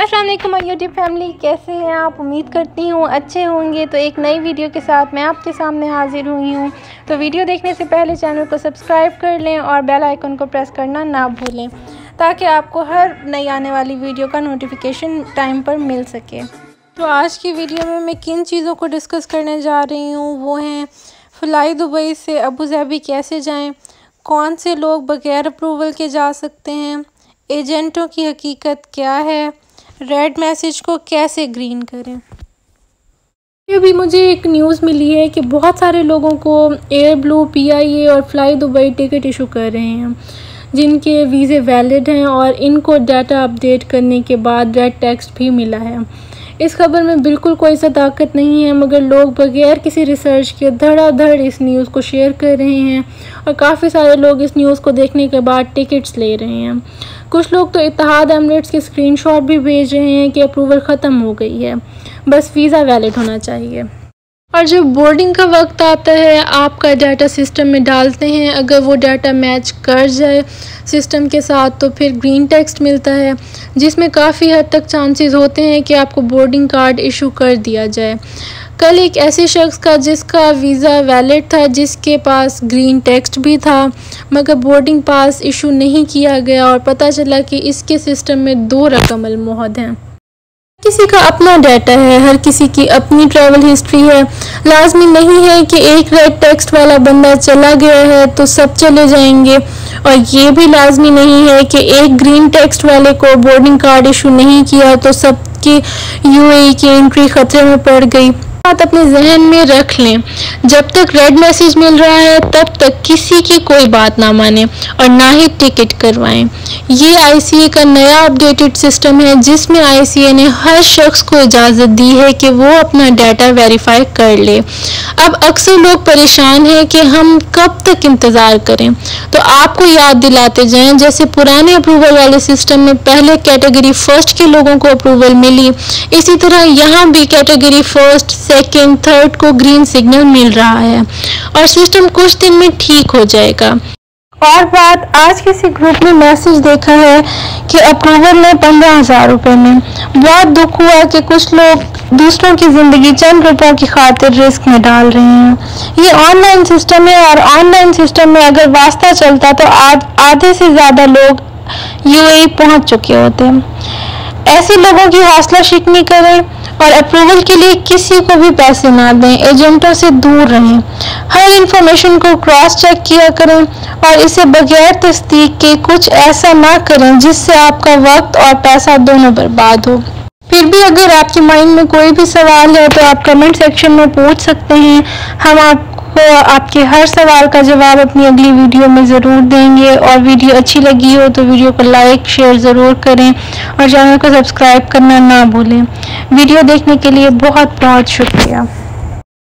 अस्सलाम वालेकुम YouTube family, कैसे हैं आप? उम्मीद करती हूँ अच्छे होंगे। तो एक नई वीडियो के साथ मैं आपके सामने हाजिर हुई हूँ। तो वीडियो देखने से पहले चैनल को सब्सक्राइब कर लें और बेल आइकन को प्रेस करना ना भूलें, ताकि आपको हर नई आने वाली वीडियो का नोटिफिकेशन टाइम पर मिल सके। तो आज की वीडियो में मैं किन चीज़ों को डिस्कस करने जा रही हूँ वो हैं फ़्लाई दुबई से अबू धाबी कैसे जाएँ, कौन से लोग बग़ैर अप्रूवल के जा सकते हैं, एजेंटों की हकीकत क्या है, रेड मैसेज को कैसे ग्रीन करें। अभी मुझे एक न्यूज़ मिली है कि बहुत सारे लोगों को एयर ब्लू, PIA और फ़्लाई दुबई टिकट इशू कर रहे हैं जिनके वीज़े वैलिड हैं और इनको डाटा अपडेट करने के बाद रेड टेक्स्ट भी मिला है। इस खबर में बिल्कुल कोई सदाकत नहीं है, मगर लोग बगैर किसी रिसर्च के धड़ाधड़ इस न्यूज़ को शेयर कर रहे हैं और काफ़ी सारे लोग इस न्यूज़ को देखने के बाद टिकट्स ले रहे हैं। कुछ लोग तो इत्तेहाद एमिरेट्स के स्क्रीनशॉट भी भेज रहे हैं कि अप्रूवल ख़त्म हो गई है, बस वीज़ा वैलिड होना चाहिए। और जब बोर्डिंग का वक्त आता है, आपका डाटा सिस्टम में डालते हैं, अगर वो डाटा मैच कर जाए सिस्टम के साथ तो फिर ग्रीन टेक्स्ट मिलता है, जिसमें काफ़ी हद तक चांसेस होते हैं कि आपको बोर्डिंग कार्ड इशू कर दिया जाए। कल एक ऐसे शख्स का जिसका वीज़ा वैलिड था, जिसके पास ग्रीन टेक्स्ट भी था, मगर बोर्डिंग पास इशू नहीं किया गया और पता चला कि इसके सिस्टम में 2 रकम अलमोहद हैं। किसी का अपना डाटा है, हर किसी की अपनी ट्रैवल हिस्ट्री है। लाजमी नहीं है कि एक रेड टेक्स्ट वाला बंदा चला गया है तो सब चले जाएंगे, और ये भी लाजमी नहीं है कि एक ग्रीन टेक्स्ट वाले को बोर्डिंग कार्ड इशू नहीं किया तो सबकी UAE की एंट्री खतरे में पड़ गई। बात अपने जहन में रख लें, जब तक रेड मैसेज मिल रहा है तब तक किसी की कोई बात ना माने और ना ही टिकट करवाएं। ये ICA का नया अपडेटेड सिस्टम है, जिसमें ICA ने हर शख्स को इजाज़त दी है कि वो अपना डाटा वेरीफाई कर ले। अब अक्सर लोग परेशान हैं कि हम कब तक इंतज़ार करें, तो आपको याद दिलाते जाएं, जैसे पुराने अप्रूवल वाले सिस्टम में पहले कैटेगरी फर्स्ट के लोगों को अप्रूवल मिली, इसी तरह यहाँ भी कैटेगरी फर्स्ट, सेकेंड, थर्ड को ग्रीन सिग्नल मिल रहा है और सिस्टम कुछ दिन में ठीक हो जाएगा। और बात, आज किसी ग्रुप में मैसेज देखा है कि अप्रूवल है 15,000 रुपये में। बहुत दुख हुआ कि कुछ लोग दूसरों की ज़िंदगी चंद रुपयों की खातिर रिस्क में डाल रहे हैं। ये ऑनलाइन सिस्टम है और ऑनलाइन सिस्टम में अगर वास्ता चलता तो आधे से ज़्यादा लोग UAE पहुंच चुके होते। ऐसे लोगों की हौसला शिकनी करें और अप्रूवल के लिए किसी को भी पैसे ना दें, एजेंटों से दूर रहें, हर इंफॉर्मेशन को क्रॉस चेक किया करें और इसे बगैर तस्दीक के कुछ ऐसा ना करें जिससे आपका वक्त और पैसा दोनों बर्बाद हो। फिर भी अगर आपके माइंड में कोई भी सवाल है तो आप कमेंट सेक्शन में पूछ सकते हैं, हम आपको आपके हर सवाल का जवाब अपनी अगली वीडियो में ज़रूर देंगे। और वीडियो अच्छी लगी हो तो वीडियो को लाइक शेयर ज़रूर करें और चैनल को सब्सक्राइब करना ना भूलें। वीडियो देखने के लिए बहुत बहुत शुक्रिया।